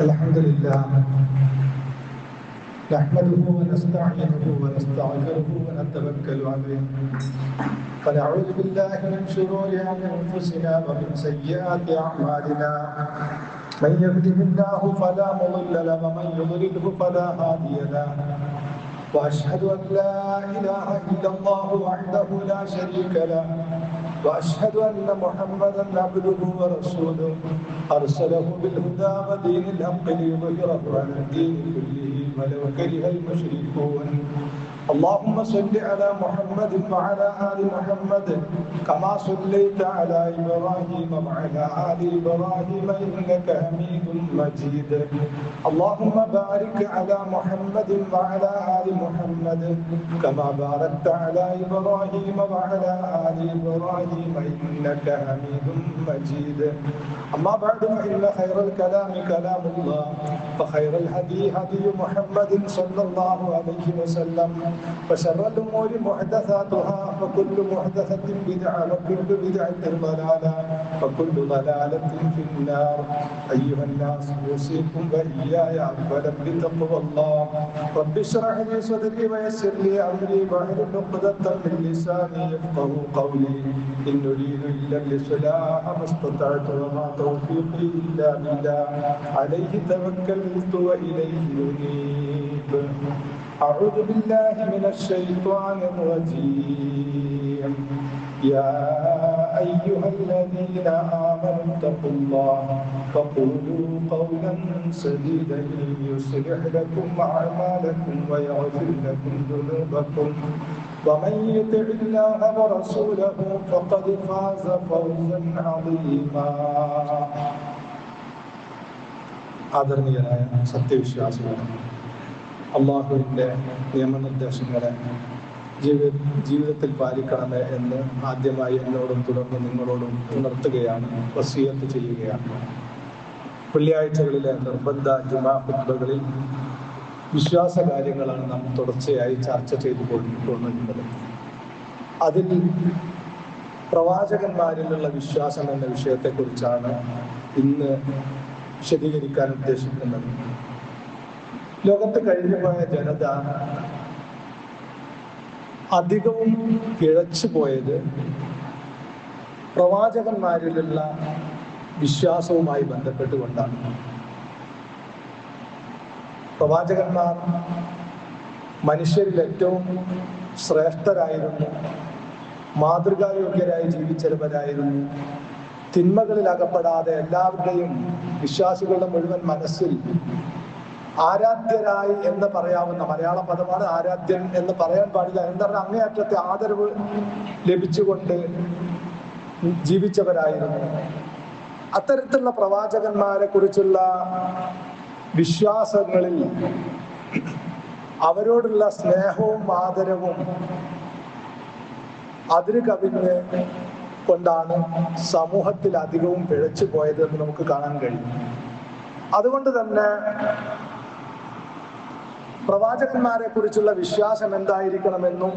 الحمد لله نحمده ونستعينه ونستغفره ونتوكل عليه ونعوذ بالله من شرور انفسنا ومن سيئات اعمالنا من يهده الله فلا مضل له ومن يضلله فلا هادي له واشهد ان لا اله الا الله وحده لا شريك له واشهد ان محمدا عبده ورسوله ارسله بالهدى ودين الحق ليظهره على الدين كله ولو كره المشركون اللهم صل على محمد وعلى ال محمد كما صليت على ابراهيم وعلى ال ابراهيم انك حميد مجيد اللهم بارك على محمد وعلى ال محمد كما باركت على ابراهيم وعلى ال ابراهيم انك حميد مجيد اما بعد فان خير الكلام كلام الله وخير الهدي هدي محمد صلى الله عليه وسلم وشر الأمور محدثاتها وكل محدثة بدعة وكل بدعة ضلالة وكل ضلالة في النار أيها الناس أوصيكم وإياي أولا بتقوى الله رب اشرح لي صدري ويسر لي أمري واحلل عقدة من لساني يفقهوا قولي إن أريد إلا الإصلاح ما استطعت وما توفيقي إلا بالله عليه توكلت وإليه أنيب أعوذ بالله من الشيطان الرجيم يا أيها الذين آمنوا اتقوا الله وقولوا قولا سديدا يصلح لكم أعمالكم ويغفر لكم ذنوبكم ومن يطع الله ورسوله فقد فاز فوزا عظيما ആദരണീയരായ സത്യവിശ്വാസികളെ, അള്ളാഹുവിൻ്റെ നിയമനിർദ്ദേശങ്ങളെ ജീവിതത്തിൽ പാലിക്കണമേ എന്ന് ആദ്യമായി എന്നോടും തുടർന്ന് നിങ്ങളോടും ഉണർത്തുകയാണ്, വസിയത്ത് ചെയ്യുകയാണ്. വെള്ളിയാഴ്ചകളിലെ നിർബന്ധ ജുമാ ഖുത്ബകളിൽ വിശ്വാസ കാര്യങ്ങളാണ് നാം തുടർച്ചയായി ചർച്ച ചെയ്തു കൊണ്ടിരുന്നത്. അതിൽ പ്രവാചകന്മാരിലുള്ള വിശ്വാസം എന്ന വിഷയത്തെക്കുറിച്ചാണ് ഇന്ന് വിശദീകരിക്കാൻ ഉദ്ദേശിക്കുന്നത്. ലോകത്ത് കഴിഞ്ഞുപോയ ജനത അധികവും പിഴച്ചു പോയത് പ്രവാചകന്മാരിലുള്ള വിശ്വാസവുമായി ബന്ധപ്പെട്ടുകൊണ്ടാണ്. പ്രവാചകന്മാർ മനുഷ്യരിൽ ഏറ്റവും ശ്രേഷ്ഠരായിരുന്നു, മാതൃകായോഗ്യരായി ജീവിച്ചവരായിരുന്നു. തിന്മകളിൽ അകപ്പെടാതെ എല്ലാവരുടെയും വിശ്വാസികളുടെ മുഴുവൻ മനസ്സിൽ ആരാധ്യരായി എന്ന് പറയാവുന്ന മലയാള പദമാണ് ആരാധ്യൻ എന്ന് പറയാൻ പാടില്ല. എന്താ പറഞ്ഞാൽ അങ്ങേയറ്റത്തെ ആദരവ് ലഭിച്ചുകൊണ്ട് ജീവിച്ചവരായിരുന്നു. അത്തരത്തിലുള്ള പ്രവാചകന്മാരെ കുറിച്ചുള്ള വിശ്വാസങ്ങളിൽ അവരോടുള്ള സ്നേഹവും ആദരവും അതിന് കവിഞ്ഞ് കൊണ്ടാണ് സമൂഹത്തിൽ അധികവും പിഴച്ചു പോയത് എന്ന് നമുക്ക് കാണാൻ കഴിയും. അതുകൊണ്ട് തന്നെ പ്രവാചകന്മാരെ കുറിച്ചുള്ള വിശ്വാസം എന്തായിരിക്കണമെന്നും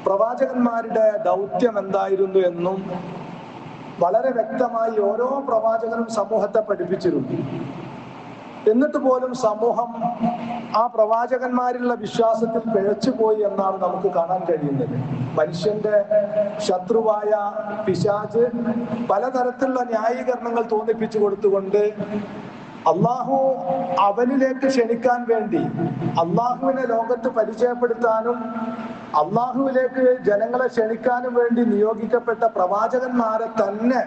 പ്രവാചകന്മാരുടെ ദൗത്യം എന്തായിരുന്നു എന്നും വളരെ വ്യക്തമായി ഓരോ പ്രവാചകനും സമൂഹത്തെ പഠിപ്പിച്ചിരുന്നു. എന്നിട്ട് പോലും സമൂഹം ആ പ്രവാചകന്മാരിലുള്ള വിശ്വാസത്തിൽ പിഴച്ചുപോയി എന്നാണ് നമുക്ക് കാണാൻ കഴിയുന്നത്. മനുഷ്യന്റെ ശത്രുവായ പിശാച് പലതരത്തിലുള്ള ന്യായീകരണങ്ങൾ തോന്നിപ്പിച്ചു കൊടുത്തുകൊണ്ട് അള്ളാഹു അവനിലേക്ക് ക്ഷണിക്കാൻ വേണ്ടി, അള്ളാഹുവിനെ ലോകത്ത് പരിചയപ്പെടുത്താനും അള്ളാഹുവിലേക്ക് ജനങ്ങളെ ക്ഷണിക്കാനും വേണ്ടി നിയോഗിക്കപ്പെട്ട പ്രവാചകന്മാരെ തന്നെ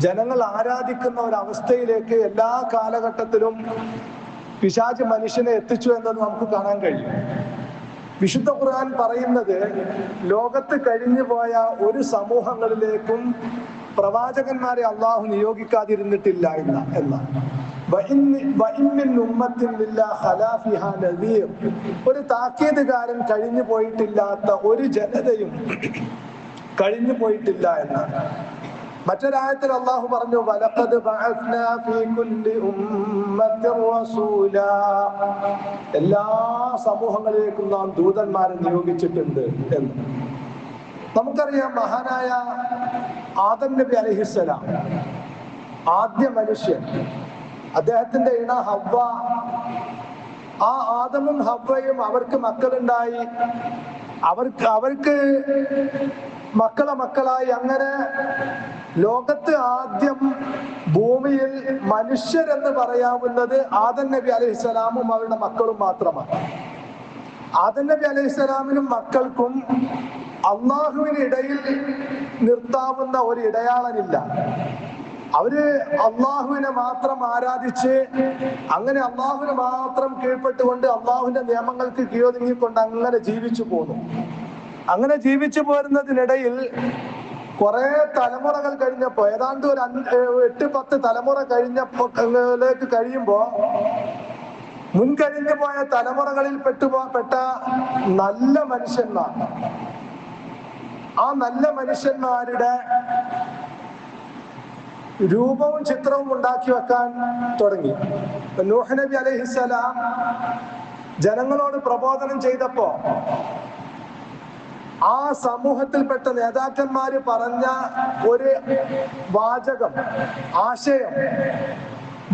ജനങ്ങൾ ആരാധിക്കുന്ന ഒരവസ്ഥയിലേക്ക് എല്ലാ കാലഘട്ടത്തിലും പിശാച് മനുഷ്യനെ എത്തിച്ചു എന്നത് നമുക്ക് കാണാൻ കഴിയും. വിശുദ്ധ ഖുർആൻ പറയുന്നത് ലോകത്ത് കഴിഞ്ഞു പോയ ഒരു സമൂഹങ്ങളിലേക്കും പ്രവാചകന്മാരെ അള്ളാഹു നിയോഗിക്കാതിരുന്നിട്ടില്ല എന്നാണ്. ഒരു താക്കീതുകാരൻ കഴിഞ്ഞു പോയിട്ടില്ലാത്ത ഒരു ജനതയും കഴിഞ്ഞു പോയിട്ടില്ല എന്നാണ്. മറ്റൊരായത്തിൽ അള്ളാഹു പറഞ്ഞു, വലഖദ് ബഅസ്നാ ഫീ കുല്ലി ഉമ്മത്തിൻ റസൂലാ, എല്ലാ സമൂഹങ്ങളിലേക്കും നാം ദൂതന്മാരെ നിയോഗിച്ചിട്ടുണ്ട് എന്ന്. നമുക്കറിയാം, മഹാനായ ആദം നബി അലൈഹിസ്സലാം ആദ്യ മനുഷ്യൻ അദ്ദേഹത്തിന്റെ ഇണ ഹവ്വ. ആ ആദമും ഹവ്വയും അവർക്ക് മക്കളുണ്ടായി. അവർക്ക് മക്കളായി. അങ്ങനെ ലോകത്ത് ആദ്യം ഭൂമിയിൽ മനുഷ്യരെന്ന് പറയാവുന്നത് ആദം നബി അലൈഹിസ്സലാമും അവരുടെ മക്കളും മാത്രമാണ്. ആദം നബി അലൈഹിസ്സലാമിനും മക്കൾക്കും അള്ളാഹുവിനിടയിൽ നിർത്താവുന്ന ഒരു ഇടയാളനില്ല. അവര് അള്ളാഹുവിനെ മാത്രം ആരാധിച്ച് അങ്ങനെ അള്ളാഹുവിന് മാത്രം കീഴ്പ്പെട്ടുകൊണ്ട് അള്ളാഹുവിന്റെ നിയമങ്ങൾക്ക് കീഴൊതുങ്ങിക്കൊണ്ട് അങ്ങനെ ജീവിച്ചു പോന്നു. അങ്ങനെ ജീവിച്ചു പോരുന്നതിനിടയിൽ കുറെ തലമുറകൾ കഴിഞ്ഞപ്പോ, ഏതാണ്ട് ഒരു 8-10 തലമുറ കഴിയുമ്പോ മുൻകഴിഞ്ഞു പോയ തലമുറകളിൽ പെട്ട നല്ല മനുഷ്യന്മാർ, ആ നല്ല മനുഷ്യന്മാരുടെ രൂപവും ചിത്രവും ഉണ്ടാക്കി വെക്കാൻ തുടങ്ങി. നൂഹ് നബി അലൈഹിസ്സലാം ജനങ്ങളോട് പ്രബോധനം ചെയ്തപ്പോ ആ സമൂഹത്തിൽപ്പെട്ട നേതാക്കന്മാര് പറഞ്ഞ ഒരു വാചകം, ആശയം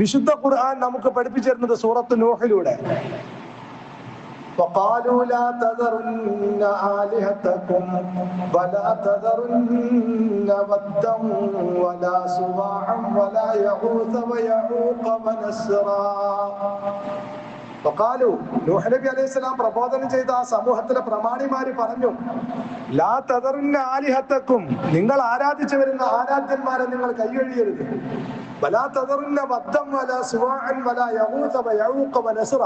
വിശുദ്ധ ഖുർആൻ നമുക്ക് പഠിപ്പിച്ചിരുന്നത് സൂറത്ത് നൂഹിലൂടെ. وقالوا لا تذرن آلهتكم ولا تذرن ودا ولا سواعا ولا يغوث ويعوق ونسرا. നൂഹ് നബി അലൈഹിസ്സലാം പ്രബോധനം ചെയ്ത ആ സമൂഹത്തിലെ പ്രമാണിമാര് പറഞ്ഞു, ലാ തദറുന്ന ആലിഹത്തക്കും, നിങ്ങൾ ആരാധിച്ചു വരുന്ന ആരാധ്യന്മാരെ നിങ്ങൾ കൈയൊഴിയരുത്. വലാ തദറുന്ന വദ്ദൻ വലാ സുവാഅൻ വലാ യഗൂസ വയഊഖ വനസ്റ,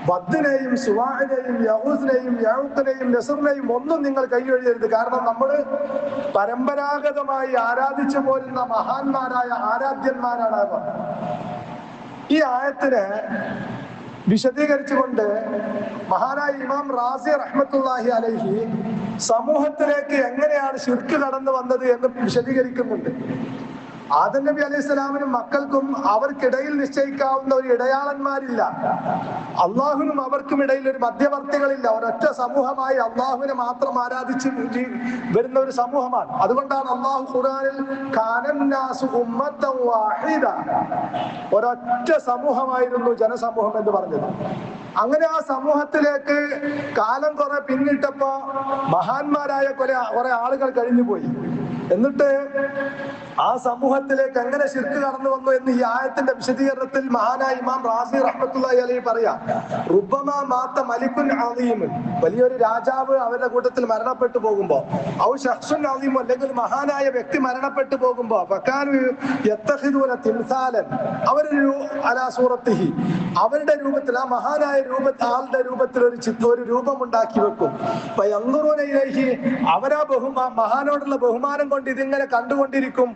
വദ്ദിനെയും സുവാഇനെയും യഗൂസിനെയും യഊഖിനെയും നസ്റിനെയും ഒന്നും നിങ്ങൾ കൈയൊഴിയരുത്. കാരണം നമ്മൾ പരമ്പരാഗതമായി ആരാധിച്ചു പോരുന്ന മഹാന്മാരായ ആരാധ്യന്മാരാണ് അവർ. ഈ ആയത്തിനെ വിശദീകരിച്ചുകൊണ്ട് മഹാനായ ഇമാം റാസി റഹ്മത്തുള്ളാഹി അലൈഹി സമൂഹത്തിലേക്ക് എങ്ങനെയാണ് ശിർക്ക് കടന്നു വന്നത് എന്ന് വിശദീകരിക്കുന്നുണ്ട്. ആദം നബി അലൈഹിസ്സലാമിനും മക്കൾക്കും അവർക്കിടയിൽ നിശ്ചയിക്കാവുന്ന ഒരു ഇടയാളന്മാരില്ല. അള്ളാഹുവിനും അവർക്കും ഇടയിൽ ഒരു മധ്യവർത്തികളില്ല. ഒരൊറ്റ സമൂഹമായി അള്ളാഹുവിനെ മാത്രം ആരാധിച്ച് വരുന്ന ഒരു സമൂഹമാണ്. അതുകൊണ്ടാണ് അള്ളാഹു ഖുർആനിൽ കാനന്നാസു ഉമ്മത്തൻ വാഹിദ, ഒരൊറ്റ സമൂഹമായിരുന്നു ജനസമൂഹം എന്ന് പറഞ്ഞത്. അങ്ങനെ ആ സമൂഹത്തിലേക്ക് കാലം കുറെ പിന്നിട്ടപ്പോ മഹാന്മാരായ കുറെ ആളുകൾ കഴിഞ്ഞുപോയി. എന്നിട്ട് ആ സമൂഹത്തിലേക്ക് എങ്ങനെ ശിർക്ക് കടന്നു വന്നു എന്ന് ഈ ആയത്തിന്റെ വിശദീകരണത്തിൽ മഹാനായ ഇമാം റാസി റഹ്മത്തുള്ളാഹി അലൈഹി പറയാം, റുബ്ബമാ മാത മലിക്കുൻ അദീമുൻ, വലിയൊരു രാജാവ് അവരുടെ കൂട്ടത്തിൽ മരണപ്പെട്ടു പോകുമ്പോ, ഔ ശഖ്സുൻ അദീം, അല്ലെങ്കിൽ മഹാനായ വ്യക്തി മരണപ്പെട്ടു പോകുമ്പോ, ഫകാനു യത്തഖിദൂന തിംസാലൻ, അവരൊരു അലാ സൂറത്തിഹി, അവരുടെ രൂപത്തിൽ, ആ മഹാനായ ആളുടെ രൂപത്തിൽ ഒരു രൂപം ഉണ്ടാക്കി വെക്കും. ഫയൻദുറൂന ഇലൈഹി, അവരാ മഹാനോടുള്ള ബഹുമാനം കൊണ്ട് ഇതിങ്ങനെ കണ്ടുകൊണ്ടിരിക്കും.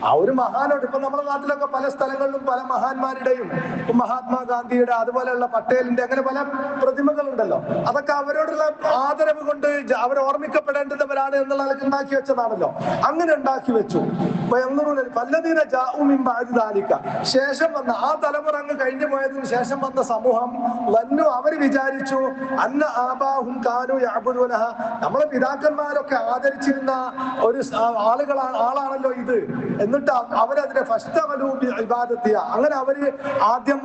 ആ ഒരു മഹാനോട്, ഇപ്പൊ നമ്മുടെ നാട്ടിലൊക്കെ പല സ്ഥലങ്ങളിലും പല മഹാന്മാരുടെയും, മഹാത്മാഗാന്ധിയുടെ, അതുപോലെയുള്ള പട്ടേലിന്റെ, അങ്ങനെ പല പ്രതിമകളുണ്ടല്ലോ. അതൊക്കെ അവരോടുള്ള ആദരവ് കൊണ്ട് അവർ ഓർമ്മിക്കപ്പെടേണ്ടവരാണ് എന്നുള്ള നിലക്ക് ഉണ്ടാക്കി വെച്ചതാണല്ലോ. അങ്ങനെ ഉണ്ടാക്കി വെച്ചു. പല്ലദീന ജാഉ മിൻ ബഅദി ദാലിക, ശേഷം വന്ന ആ തലമുറ അങ്ങ് കഴിഞ്ഞു പോയതിനു ശേഷം വന്ന സമൂഹം വന്നു, അവർ വിചാരിച്ചു അന്ന ആബാഹും കാനു യഅബുദൂനഹ, നമ്മളെ പിതാക്കന്മാരൊക്കെ ആദരിച്ചിരുന്ന ഒരു ആളാണല്ലോ ഇത്. എന്നിട്ട് അവരതിനെ ഫസ്തഗലൂബി ഇബാദത്തിയ, അങ്ങനെ അവര് ആദ്യം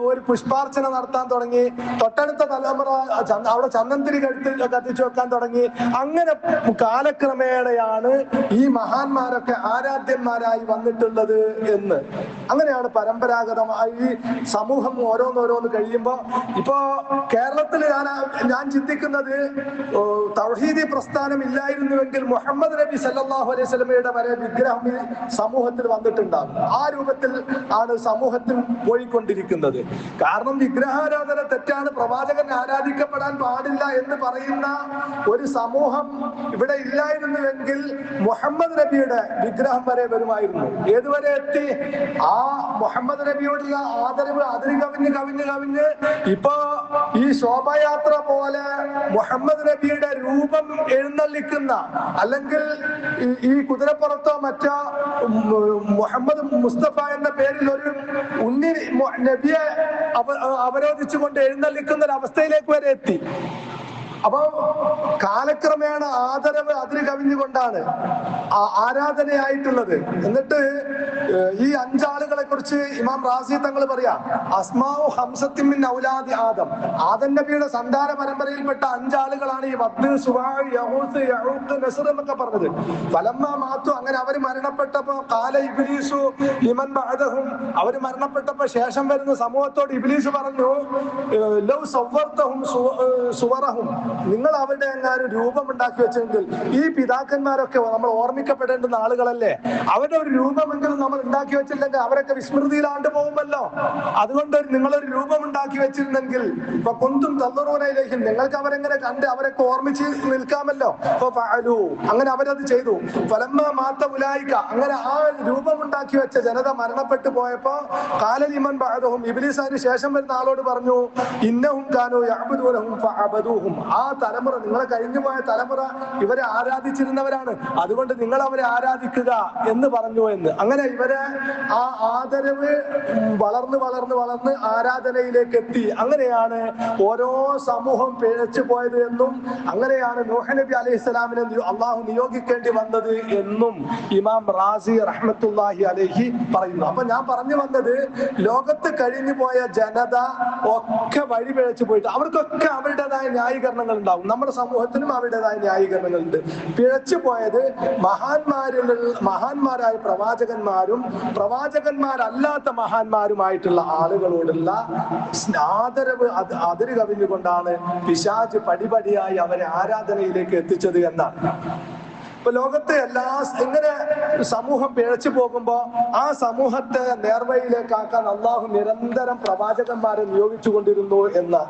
ഒരു പുഷ്പാർച്ചന നടത്താൻ തുടങ്ങി. തൊട്ടടുത്ത തലമുറ അവിടെ ചന്ദനത്തിരി കത്തിച്ചു വെക്കാൻ തുടങ്ങി. അങ്ങനെ കാലക്രമേണയാണ് ഈ മഹാന്മാരൊക്കെ ആരാധ്യന്മാരായി വന്നിട്ടുള്ളത് എന്ന്. അങ്ങനെയാണ് പരമ്പരാഗതമായി ഈ സമൂഹം ഓരോന്നോരോന്ന് കഴിയുമ്പോ, ഇപ്പോ കേരളത്തിൽ ഞാൻ ചിന്തിക്കുന്നത്, തൗഹീദി പ്രസ്ഥാനം ഇല്ലായിരുന്നുവെങ്കിൽ മുഹമ്മദ് നബി സല്ലല്ലാഹു അലൈഹി വസല്ലമയുടെ വരെ വിഗ്രഹം സമൂഹത്തിൽ വന്നിട്ടുണ്ടാകും. ആ രൂപത്തിൽ ആണ് സമൂഹത്തിൽ പോയിക്കൊണ്ടിരിക്കുന്നത്. കാരണം വിഗ്രഹാരാധന തെറ്റാണ്, പ്രവാചകൻ ആരാധിക്കപ്പെടാൻ പാടില്ല എന്ന് പറയുന്ന ഒരു സമൂഹം ഇവിടെ ഇല്ലായിരുന്നുവെങ്കിൽ മുഹമ്മദ് നബിയുടെ വിഗ്രഹം വരെ വരുമായിരുന്നു. ഏതുവരെ എത്തി? ആ മുഹമ്മദ് നബിയോടുള്ള ആദരവ് അതിന് കവിഞ്ഞ് ഇപ്പൊ ഈ ശോഭയാത്ര പോലെ മുഹമ്മദ് നബിയുടെ രൂപം എഴുന്നള്ളിക്കുന്ന, അല്ലെങ്കിൽ ഈ കുതിരപ്പുറത്തോ മറ്റോ മുഹമ്മദ് മുസ്തഫ എന്ന പേരിൽ ഒരു ഉണ്ണി നബിയെ അവരോധിച്ചുകൊണ്ട് എഴുന്നള്ളിക്കുന്ന ഒരു അവസ്ഥയിലേക്ക് വരെ എത്തി. അപ്പൊ കാലക്രമേണ ആദരവ് അതിര് കവിഞ്ഞുകൊണ്ടാണ് ആരാധനയായിട്ടുള്ളത്. എന്നിട്ട് ഈ അഞ്ചാളുകളെ കുറിച്ച് ഇമാം റാസി തങ്ങൾ പറയാ, അസ്മാഉ ഹംസത്തിൻ മിൻ ഔലാദി ആദം, ആദം നബിയുടെ സന്താന പരമ്പരയിൽപ്പെട്ട അഞ്ചാളുകളാണ് ഈ വദ്ദ്, സുവാഅ്, യഹൂസ്, യഊഖ്, നസ്ർ എന്നൊക്കെ പറഞ്ഞത്. ഫലമ്മ മാത്തു, അങ്ങനെ അവര് മരണപ്പെട്ടപ്പോ ഖാല ഇബ്ലീസു ലിമൻ ബഅദഹും, അവര് മരണപ്പെട്ടപ്പോ ശേഷം വരുന്ന സമൂഹത്തോട് ഇബ്ലീസ് പറഞ്ഞു, ലൗ സവ്വർതഹും സുവറഹും, നിങ്ങൾ അവരുടെ എങ്ങാനും രൂപം ഉണ്ടാക്കി വെച്ചെങ്കിൽ, ഈ പിതാക്കന്മാരൊക്കെ നമ്മൾ ഓർമ്മിക്കപ്പെടേണ്ടുന്ന ആളുകളല്ലേ, അവരുടെ ഒരു രൂപമെങ്കിലും നമ്മൾ ഉണ്ടാക്കി വെച്ചില്ലെങ്കിൽ അവരൊക്കെ വിസ്മൃതിയിലാണ്ട് പോകുമല്ലോ. അതുകൊണ്ട് നിങ്ങളൊരു രൂപം ഉണ്ടാക്കി വെച്ചിരുന്നെങ്കിൽ ഇപ്പൊ കൊന്തും തന്നറൂനയിലേക്കും, നിങ്ങൾക്ക് അവരെങ്ങനെ കണ്ട് അവരൊക്കെ ഓർമ്മിച്ച് നിൽക്കാമല്ലോ. അങ്ങനെ അവരത് ചെയ്തു. ഫലമ്മ മാത്ത ഉലായിക, അങ്ങനെ ആ രൂപമുണ്ടാക്കി വെച്ച ജനത മരണപ്പെട്ടു പോയപ്പോ കാലലിമൻ ബഅദഹും, ഇബ്ലീസ് അതിന് ശേഷം വരുന്ന ആളോട് പറഞ്ഞു, ഇന്നഹും കാനൂ യഅ്ബുദൂനഹും ഫഅബദൂഹും, ആ തലമുറ, നിങ്ങളെ കഴിഞ്ഞു പോയ തലമുറ ഇവരെ ആരാധിച്ചിരുന്നവരാണ്, അതുകൊണ്ട് നിങ്ങൾ അവരെ ആരാധിക്കുക എന്ന് പറഞ്ഞു എന്ന്. അങ്ങനെ ഇവരെ ആ ആദരവ് വളർന്ന് വളർന്ന് വളർന്ന് ആരാധനയിലേക്ക് എത്തി. അങ്ങനെയാണ് ഓരോ സമൂഹം പിഴച്ചു പോയത് എന്നും അങ്ങനെയാണ് നൂഹ് നബി അലൈഹിസ്സലാമിനെ അള്ളാഹു നിയോഗിക്കേണ്ടി വന്നത് എന്നും ഇമാം റാസി റഹ്മത്തുള്ളാഹി അലൈഹി പറയുന്നു. അപ്പൊ ഞാൻ പറഞ്ഞു വന്നത്, ലോകത്ത് കഴിഞ്ഞു പോയ ജനത ഒക്കെ വഴി പിഴച്ചു പോയിട്ട് അവർക്കൊക്കെ അവരുടേതായ ന്യായീകരണങ്ങൾ ഉണ്ടാവും. നമ്മുടെ സമൂഹത്തിനും അവരുടേതായ ന്യായീകരണങ്ങളുണ്ട്. പിഴച്ചു പോയത് മഹാന്മാരായ പ്രവാചകന്മാരും പ്രവാചകന്മാരല്ലാത്ത മഹാന്മാരുമായിട്ടുള്ള ആളുകളോടുള്ള ആദരവ് അതിര് കവിഞ്ഞുകൊണ്ടാണ് പിശാച് പടിപടിയായി അവരെ ആരാധനയിലേക്ക് എത്തിച്ചത് എന്നാണ്. ഇപ്പൊ ലോകത്തെ എങ്ങനെ സമൂഹം പിഴച്ചു പോകുമ്പോ ആ സമൂഹത്തെ നേർവഴിയിലേക്കാക്കാൻ അള്ളാഹു നിരന്തരം പ്രവാചകന്മാരെ നിയോഗിച്ചു കൊണ്ടിരുന്നു എന്ന്.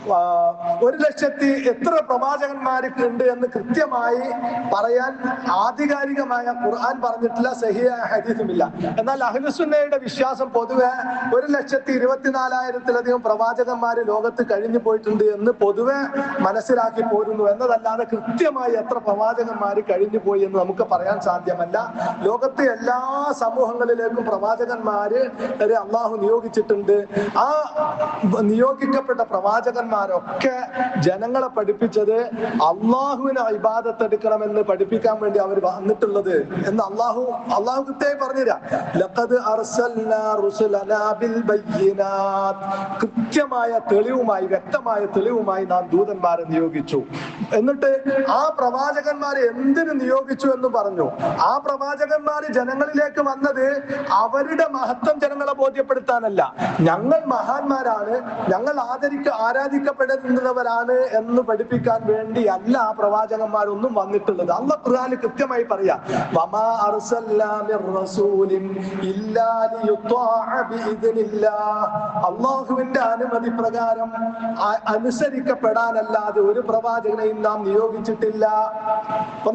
1,00,000 എത്ര പ്രവാചകന്മാർക്ക് ഉണ്ട് എന്ന് കൃത്യമായി പറയാൻ ആധികാരികമായ ഖുർആൻ പറഞ്ഞിട്ടില്ല, സഹിയായ ഹദീസുമില്ല. എന്നാൽ അഹ്ലുസുന്നയുടെ വിശ്വാസം പൊതുവെ 1,24,000-ലധികം പ്രവാചകന്മാര് ലോകത്ത് കഴിഞ്ഞു പോയിട്ടുണ്ട് എന്ന് പൊതുവെ മനസ്സിലാക്കി പോരുന്നു എന്നതല്ലാതെ കൃത്യമായി എത്ര പ്രവാചകന്മാര് കഴിഞ്ഞു പോയി എന്ന് നമുക്ക് പറയാൻ സാധ്യമല്ല. ലോകത്തെ എല്ലാ സമൂഹങ്ങളിലേക്കും പ്രവാചകന്മാര് അള്ളാഹു നിയോഗിച്ചിട്ടുണ്ട്. ആ നിയോഗിക്കപ്പെട്ട പ്രവാചകന്മാരൊക്കെ ജനങ്ങളെ പഠിപ്പിച്ചത് അള്ളാഹുവിനെ ഇബാദത്ത് എടുക്കണമെന്ന് പഠിപ്പിക്കാൻ വേണ്ടി അവർ വന്നിട്ടുള്ളത് എന്ന് അള്ളാഹു കൃത്യമായി പറഞ്ഞുതരാം. ലഖദ് അർസൽനാ റുസുലനാ ബിൽ ബയ്യിനാത്ത്, കൃത്യമായ തെളിവുമായി, വ്യക്തമായ തെളിവുമായി നാം ദൂതന്മാരെ നിയോഗിച്ചു. എന്നിട്ട് ആ പ്രവാചകന്മാരെ എന്തിനു നിയോഗിച്ചു എന്ന് പറഞ്ഞു. ആ പ്രവാചകന്മാര് ജനങ്ങളിലേക്ക് വന്നത് അവരുടെ മഹത്വം ജനങ്ങളെ ബോധ്യപ്പെടുത്താനല്ല, ഞങ്ങൾ മഹാന്മാരാണ്, ഞങ്ങൾ ആരാധിക്കപ്പെടുന്നവരാണ് എന്ന് പഠിപ്പിക്കാൻ വേണ്ടി അല്ല ആ പ്രവാചകന്മാരൊന്നും വന്നിട്ടുള്ളത്. അല്ലാഹു ഖുർആനിൽ കൃത്യമായി പറയാ, വമാ അർസൽനാ മിർ റസൂലിൻ ഇല്ലാ ലിയുത്വാഅ ബിഇദ്നില്ലാഹ്, അല്ലാഹുവിന്റെ അനുമതി പ്രകാരം അനുസരിക്കപ്പെടാനല്ലാതെ ഒരു പ്രവാചകനെയും നാം നിയോഗിച്ചിട്ടില്ല. അപ്പൊ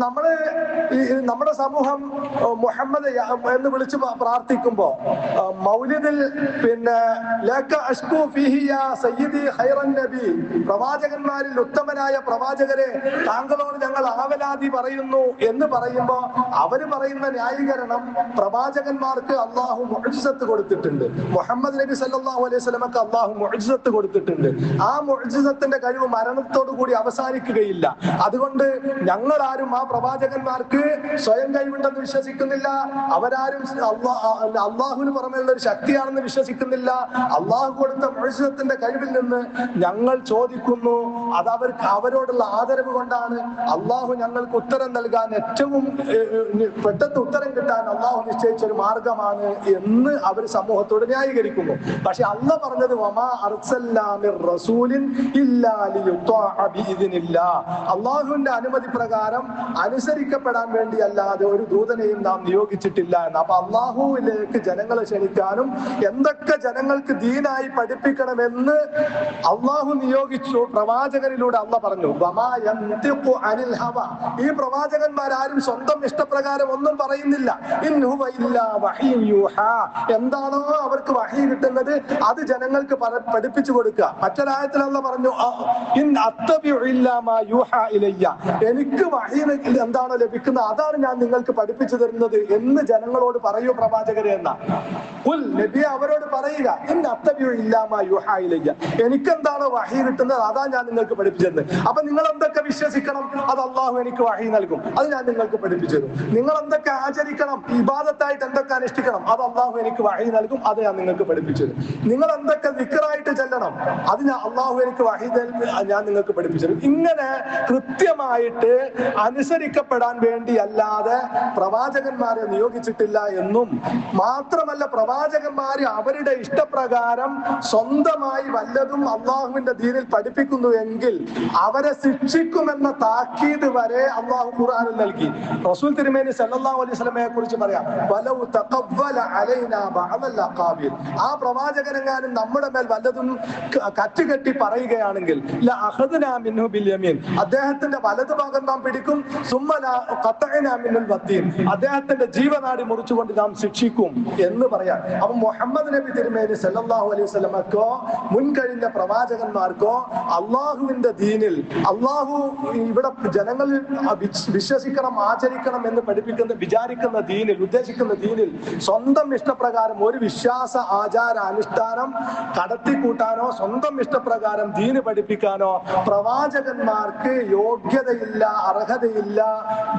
നമ്മുടെ സമൂഹം മുഹമ്മദ് എന്ന് വിളിച്ച് പ്രാർത്ഥിക്കുമ്പോ മൗലിദിൽ ലക അഷ്കു ഫീഹി യാ സയ്യിദി ഖൈറൻ നബി, പ്രവാചകന്മാരിൽ ഉത്തമനായ പ്രവാചകരെ താങ്കളോട് ഞങ്ങൾ ആവലാതി പറയുന്നു എന്ന് പറയുമ്പോ അവര് പറയുന്ന ന്യായീകരണം, പ്രവാചകന്മാർക്ക് അള്ളാഹു മുഅ്ജിസത്ത് കൊടുത്തിട്ടുണ്ട്, മുഹമ്മദ് നബി സല്ലല്ലാഹു അലൈഹി വസല്ലമക്ക് അള്ളാഹു മുഅ്ജിസത്ത് കൊടുത്തിട്ടുണ്ട്. ആ മുഅ്ജിസത്തിന്റെ കഴിവ് മരണത്തോടു കൂടി അവസാനിക്കുകയില്ല. അതുകൊണ്ട് ഞങ്ങൾ ആരും ആ പ്രവാചകന്മാർക്ക് സ്വയം കഴിവുണ്ടെന്ന് വിശ്വസിക്കുന്നില്ല, അവരാരും അള്ളാഹുവിന് പുറമേയുള്ള ഒരു ശക്തിയാണെന്ന് വിശ്വസിക്കുന്നില്ല. അള്ളാഹു കൊടുത്ത മുഅ്ജിസത്തിന്റെ കഴിവിൽ നിന്ന് ഞങ്ങൾ ചോദിക്കുന്നു, അത് അവരോടുള്ള ആദരവ് കൊണ്ടാണ്. അള്ളാഹു ഞങ്ങൾക്ക് ഉത്തരം നൽകാൻ, ഏറ്റവും പെട്ടെന്ന് ഉത്തരം കിട്ടാൻ അള്ളാഹു നിശ്ചയിച്ച ഒരു മാർഗമാണ് എന്ന് അവർ സമൂഹത്തോട് ന്യായീകരിക്കുന്നു. പക്ഷെ അള്ളാഹ് പറഞ്ഞത് വമാ അർസൽനാ മിർ റസൂലിൻ ഇല്ലാ ലിയുത്വാഅ ബിഇദ്നില്ലാഹ്, അള്ളാഹുവിന്റെ അനുമതി പ്രകാരം അനുസരിക്കപ്പെടാൻ വേണ്ടി അല്ലാതെ ഒരു ദൂതനെയും നാം നിയോഗിച്ചിട്ടില്ല എന്ന്. അപ്പൊ അള്ളാഹുവിലേക്ക് ജനങ്ങളെ ക്ഷണിക്കാനും എന്തൊക്കെ ജനങ്ങൾക്ക് ദീനായി പഠിപ്പിക്കണമെന്ന് അള്ളാഹു നിയോഗിച്ചു പ്രവാചകനിലൂടെ. അള്ളാഹ് പറഞ്ഞു വമാ യന്തിഖു അനിൽ ഹവ, ഈ പ്രവാചകന്മാരാരും സ്വന്തം ഇഷ്ടപ്രകാരം ഒന്നും പറയുന്നില്ല. ഇൻ ഹുവ ഇല്ലാ വഹ്യു യൂഹാ, എന്താണോ അവർക്ക് വഹി കിട്ടുന്നത് അത് ജനങ്ങൾക്ക് പഠിപ്പിച്ചു കൊടുക്കുക. മറ്റൊരായത്തിൽ അള്ളാഹ് പറഞ്ഞു ഇൻ അത്തബിഉ ഇല്ലാ മാ യൂഹാ ഇലയ്യ, എനിക്ക് വഹി എന്താണോ ലഭിക്കുന്നത് അതാണ് ഞാൻ നിങ്ങൾക്ക് പഠിപ്പിച്ചു തരുന്നത് എന്ന് ജനങ്ങളോട് പറയൂ പ്രവാചകരെ എന്ന. നബി അവരോട് പറയുക ഇൻ അത്തബിഉ ഇല്ലാ മാ യൂഹാ ഇലയ്യ, എനിക്കെന്താണോ വഹി കിട്ടുന്നത്, അതാ ഞാൻ നിങ്ങൾക്ക് പഠിപ്പിച്ചത്. അപ്പൊ നിങ്ങൾ എന്തൊക്കെ വിശ്വസിക്കണം, അത് അള്ളാഹു എനിക്ക് വഹി നൽകും, അത് ഞാൻ നിങ്ങൾക്ക് പഠിപ്പിച്ചു തരും. നിങ്ങൾ എന്തൊക്കെ ആചരിക്കണം, ഇബാദത്തായിട്ട് എന്തൊക്കെ അനുഷ്ഠിക്കണം, അത് അള്ളാഹു എനിക്ക് വഹി നൽകും, അത് ഞാൻ നിങ്ങൾക്ക് പഠിപ്പിച്ചു തരും. നിങ്ങൾ എന്തൊക്കെ ദിക്റായിട്ട് ചെല്ലണം, അത് അള്ളാഹു എനിക്ക് വഹി നൽകും, ഞാൻ നിങ്ങൾക്ക് പഠിപ്പിച്ചു തരും. ഇങ്ങനെ കൃത്യമായിട്ട് അനുസരിക്കപ്പെടാൻ വേണ്ടി അല്ലാതെ പ്രവാചകന്മാരെ നിയോഗിച്ചിട്ടില്ല എന്നും മാത്രമല്ല, പ്രവാചകന്മാര് അവരുടെ ഇഷ്ടപ്രകാരം സ്വന്തമായി വല്ലതും അള്ളാഹുവിന്റെ ദീനിൽ പഠിപ്പിക്കുന്നു എങ്കിൽ അവരെ ശിക്ഷിക്കുമെന്ന താക്കീത് വരെ അള്ളാഹു ഖുർആനിൽ നൽകി. റസൂൽ തിരുമേനി സല്ലല്ലാഹു അലൈഹി വസല്ലമയെ കുറിച്ച് പറയാം, വലൗ തഖവ്വല അലൈനാ ബഅദൽ അഖാബിൽ, ആ പ്രവാചകനെങ്ങാനും നമ്മുടെ മേൽ വല്ലതും കറ്റുകെട്ടി പറയുകയാണെങ്കിൽ ലഅഖദ്നാ മിൻഹു ബിൽ യമീൻ, അദ്ദേഹത്തിന്റെ വലതുഭാഗം നാം പിടിക്കും, സുമ്മ ലഖതഅനാ മിനൽ വത്തീൻ, അദ്ദേഹത്തിന്റെ ജീവനാടി മുറിച്ചുകൊണ്ട് നാം ശിക്ഷിക്കും എന്ന് പറയാം. അപ്പൊ മുഹമ്മദ് നബി തിരുമേനി സല്ലല്ലാഹു അലൈഹി വസല്ലമക്കോ മുൻകഴിഞ്ഞ പ്രവാചകന്മാർക്കോ അള്ളാഹുവിന്റെ ദീനിൽ, അള്ളാഹു ഇവിടെ ജനങ്ങളിൽ വിശ്വസിക്കണം, ആചരിക്കണം എന്ന് പഠിപ്പിക്കുന്ന വിചാരിക്കുന്ന ദീനിൽ, ഉദ്ദേശിക്കുന്ന ദീനിൽ സ്വന്തം ഇഷ്ടപ്രകാരം ഒരു വിശ്വാസ ആചാര അനുഷ്ഠാനം കടത്തിക്കൂട്ടാനോ സ്വന്തം ഇഷ്ടപ്രകാരം ദീന് പഠിപ്പിക്കാനോ പ്രവാചകന്മാർക്ക് യോഗ്യതയില്ല, അർഹതയില്ല.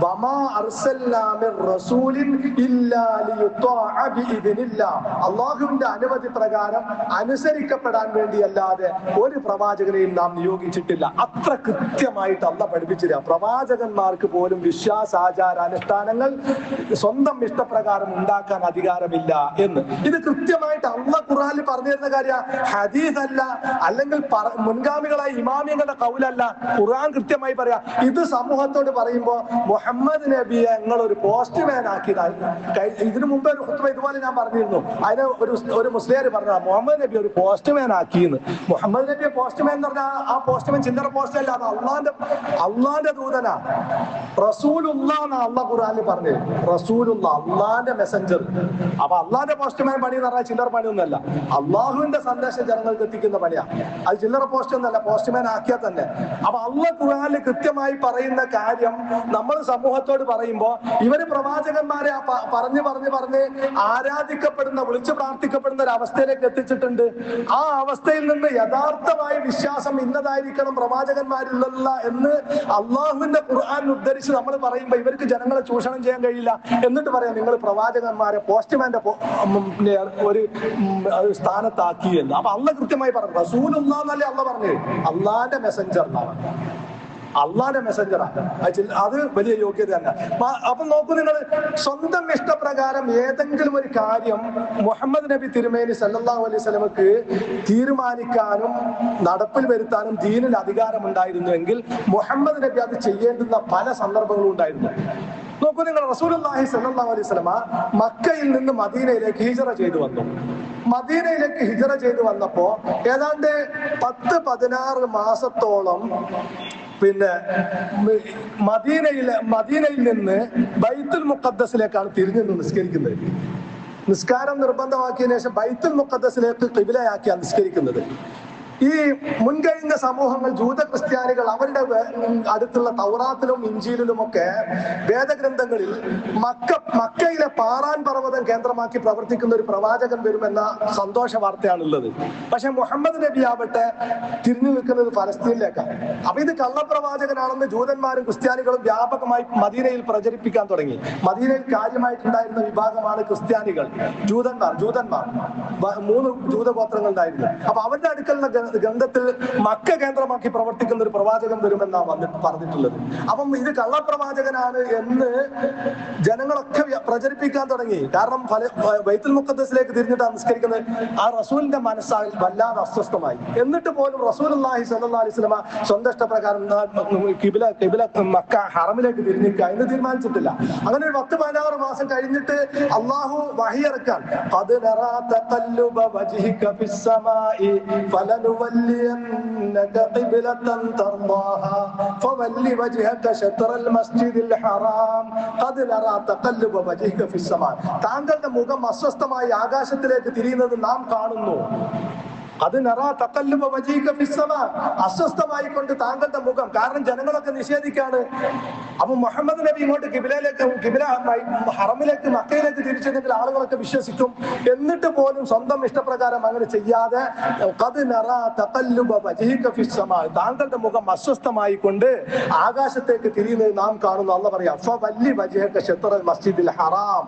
വമാ അർസൽനാ മിർ റസൂലിൻ ഇല്ലാ ലിയുത്വഅ ബിഇദ്നില്ലാഹ്, അല്ലാഹുവിന്റെ അനുമതി പ്രകാരം അനുസരിക്കപ്പെടാൻ വേണ്ടിയല്ലാതെ ഒരു പ്രവാചകനെയും നാം നിയോഗിച്ചിട്ടില്ല. അത്ര കൃത്യമായിട്ട് അല്ലാഹ് പഠിപ്പിച്ചില്ല. പ്രവാചകന്മാർക്ക് പോലും വിശ്വാസാചാര അനുഷ്ഠാനങ്ങൾ സ്വന്തം ഇഷ്ടപ്രകാരം ഉണ്ടാക്കാൻ അധികാരമില്ല എന്ന്. ഇത് കൃത്യമായിട്ട് അല്ലാഹ് ഖുർആനിൽ പറഞ്ഞു തരുന്ന കാര്യം, ഹദീസ് അല്ല, അല്ലെങ്കിൽ മുൻഗാമികളായ ഇമാമിയങ്ങളുടെ കൗലല്ല. ഖുർആൻ കൃത്യമായി പറയാ. ഇത് സമൂഹത്തോട് പറയുമ്പോ മുഹമ്മദ് നബിയെ നിങ്ങൾ ഒരു പോസ്റ്റ്മാൻ ആക്കിയതായി. ഇതിനു മുമ്പ് ഒരു ഖുത്ബ ഇതുപോലെ ഞാൻ പറഞ്ഞിരുന്നു. അതിന് ഒരു മുസ്ലിയാർ പറഞ്ഞ മുഹമ്മദ് നബി ഒരു പോസ്റ്റ്മാൻ ആക്കിയെന്ന്. മുഹമ്മദ് നബിയെ പോസ്റ്റ്മാൻ എന്ന് പറഞ്ഞാൽ ആ പോസ്റ്റ്മാൻ ചില്ലറ പോസ്റ്റ് അല്ല, അത് അള്ളാന്റെ ദൂതനാ. റസൂലുള്ളാഹ് എന്നാ അള്ളാഹ് ഖുർആനിൽ പറഞ്ഞത്. റസൂലുള്ളാഹ്, അള്ളാന്റെ മെസ്സഞ്ചർ. അപ്പൊ അള്ളാന്റെ പോസ്റ്റ്മാൻ പണി എന്ന് പറഞ്ഞാൽ ചില്ലറ പണിയൊന്നുമല്ല, അള്ളാഹുവിന്റെ സന്ദേശം ജനങ്ങൾക്ക് എത്തിക്കുന്ന പണിയാ. അത് ചില്ലറ പോസ്റ്റ് ഒന്നല്ല, പോസ്റ്റ്മാൻ ആക്കിയാൽ തന്നെ. അപ്പൊ അള്ളാഹ് ഖുർആനിൽ കൃത്യമായി പറയുന്ന കാര്യം നമ്മൾ സമൂഹത്തോട് പറയുമ്പോ ഇവര് പ്രവാചകന്മാരെ പറഞ്ഞ് ആരാധിക്കപ്പെടുന്ന, വിളിച്ചു പ്രാർത്ഥിക്കപ്പെടുന്ന ഒരു അവസ്ഥയിലേക്ക് എത്തിച്ചിട്ടുണ്ട്. ആ അവസ്ഥയിൽ നിന്ന് യഥാർത്ഥമായ വിശ്വാസം ഇന്നതായിരിക്കണം പ്രവാചകന്മാരിലുള്ള എന്ന് അള്ളാഹുവിന്റെ ഖുർആൻ ഉദ്ധരിച്ച് നമ്മൾ പറയുമ്പോ ഇവർക്ക് ജനങ്ങളെ ചൂഷണം ചെയ്യാൻ കഴിയില്ല. എന്നിട്ട് പറയാം നിങ്ങൾ പ്രവാചകന്മാരെ പോസ്റ്റ്മാന്റെ ഒരു സ്ഥാനത്താക്കി എന്ന്. അപ്പൊ അള്ളാഹ് കൃത്യമായി പറഞ്ഞു, റസൂലുള്ളാഹ് എന്നല്ലേ അള്ളാഹ് പറഞ്ഞത്, അള്ളാന്റെ മെസ്സഞ്ചർ എന്നാണ്, അള്ളാന്റെ മെസ്സഞ്ചറാണ്. അത് വലിയ യോഗ്യത തന്നെ. അപ്പൊ നോക്കൂ, നിങ്ങൾ സ്വന്തം ഇഷ്ടപ്രകാരം ഏതെങ്കിലും ഒരു കാര്യം മുഹമ്മദ് നബി തിരുമേനി സല്ലല്ലാഹു അലൈഹി വസല്ലമക്ക് തീരുമാനിക്കാനും നടപ്പിൽ വരുത്താനും ദീനിൽ അധികാരമുണ്ടായിരുന്നുവെങ്കിൽ മുഹമ്മദ് നബി അത് ചെയ്യേണ്ടുന്ന പല സന്ദർഭങ്ങളും ഉണ്ടായിരുന്നു. നോക്കൂ നിങ്ങൾ, റസൂലുള്ളാഹി സ്വല്ലല്ലാഹു അലൈഹി വസല്ലമ മക്കയിൽ നിന്ന് മദീനയിലേക്ക് ഹിജ്റ ചെയ്തു വന്നു. മദീനയിലേക്ക് ഹിജ്റ ചെയ്തു വന്നപ്പോ ഏതാണ്ട് 10-16 മാസത്തോളം പിന്നെ മദീനയിൽ നിന്ന് ബൈത്തുൽ മുഖദ്ദസിലേക്കാണ് തിരിഞ്ഞു നിസ്കരിക്കുന്നത്. നിസ്കാരം നിർബന്ധമാക്കിയതിനു ശേഷം ബൈത്തുൽ മുഖദ്ദസിലേക്ക് ഖിബ്ലയാക്കിയാണ് നിസ്കരിക്കുന്നത്. ഈ മുൻകഴിഞ്ഞ സമൂഹങ്ങൾ, ജൂത ക്രിസ്ത്യാനികൾ, അവരുടെ അടുത്തുള്ള തൗറാത്തിലും ഇഞ്ചീലിലുമൊക്കെ വേദഗ്രന്ഥങ്ങളിൽ മക്കയിലെ പാറാൻ പർവ്വതം കേന്ദ്രമാക്കി പ്രവർത്തിക്കുന്ന ഒരു പ്രവാചകൻ വരുമെന്ന സന്തോഷ വാർത്തയാണുള്ളത്. പക്ഷെ മുഹമ്മദ് നബി ആവട്ടെ തിരിഞ്ഞു നിൽക്കുന്നത് ഫലസ്തീനിലേക്കാണ്. അപ്പൊ ഇത് കള്ളപ്രവാചകനാണെന്ന് ജൂതന്മാരും ക്രിസ്ത്യാനികളും വ്യാപകമായി മദീനയിൽ പ്രചരിപ്പിക്കാൻ തുടങ്ങി. മദീനയിൽ കാര്യമായിട്ടുണ്ടായിരുന്ന വിഭാഗമാണ് ക്രിസ്ത്യാനികൾ, ജൂതന്മാർ 3 ജൂതഗോത്രങ്ങൾ ഉണ്ടായിരുന്നു. അപ്പൊ അവരുടെ അടുക്കലുള്ള ഗ്രന്ഥത്തിൽ മക്ക കേന്ദ്രമാക്കി പ്രവർത്തിക്കുന്ന ഒരു പ്രവാചകൻ വരുമെന്നാണ് പറഞ്ഞിട്ടുള്ളത്. അപ്പം ഇത് കള്ളപ്രവാചകനാണ് എന്ന് ജനങ്ങളൊക്കെ പ്രചരിപ്പിക്കാൻ തുടങ്ങി. കാരണം ബൈത്തുൽ മുഖദ്ദസിലേക്ക് തിരിഞ്ഞിട്ട് നമസ്കരിക്കുന്നത് ആ റസൂലിന്റെ മനസ്സാൽ വല്ലാതെ അസ്വസ്ഥമായി. എന്നിട്ട് പോലും റസൂലുള്ളാഹി സ്വല്ലല്ലാഹു അലൈഹി വസല്ലമ സ്വന്തം ഇഷ്ടപ്രകാരം ഖിബ്ല മക്ക ഹറമിലേക്ക് തിരിഞ്ഞിരിക്കുക എന്ന് തീരുമാനിച്ചിട്ടില്ല. അങ്ങനെ ഒരു 10-16 മാസം കഴിഞ്ഞിട്ട് അള്ളാഹു വഹി ഇറക്കാൻ, ഖദ് നറാ തഖല്ലുബ വജ്ഹിക ഫിസ്സമാഇ فلنولينك قبلة ترضاها فول وجهك شطر المسجد الحرام قد نرى تقلب وجهك في السماء. താങ്കളുടെ മുഖം അസ്വസ്ഥമായി ആകാശത്തിലേക്ക് തിരിയുന്നത് നാം കാണുന്നു. അത് നറാ തഖല്ലുബ വജീക ഫിസ്സമാ, അസ്വസ്ഥമായിക്കൊണ്ട് താങ്കളുടെ മുഖം, കാരണം ജനങ്ങളൊക്കെ നിഷേധിക്കാണ്. അപ്പൊ മുഹമ്മദ് നബി ഇങ്ങോട്ട് ഹറമിലേക്ക് മക്കയിലേക്ക് തിരിച്ചെങ്കിൽ ആളുകളൊക്കെ വിശ്വസിക്കും. എന്നിട്ട് പോലും സ്വന്തം ഇഷ്ടപ്രകാരം അങ്ങനെ ചെയ്യാതെ ഖദ് നറാ തഖല്ലുബ വജീക ഫിസ്സമാ, താങ്കളുടെ മുഖം അസ്വസ്ഥമായി കൊണ്ട് ആകാശത്തേക്ക് തിരിയുന്നത് നാം കാണുന്നു. അല്ലാഹു പറയാ ഫവല്ലി വജ്ഹക ശത്റൽ മസ്ജിദിൽ ഹറാം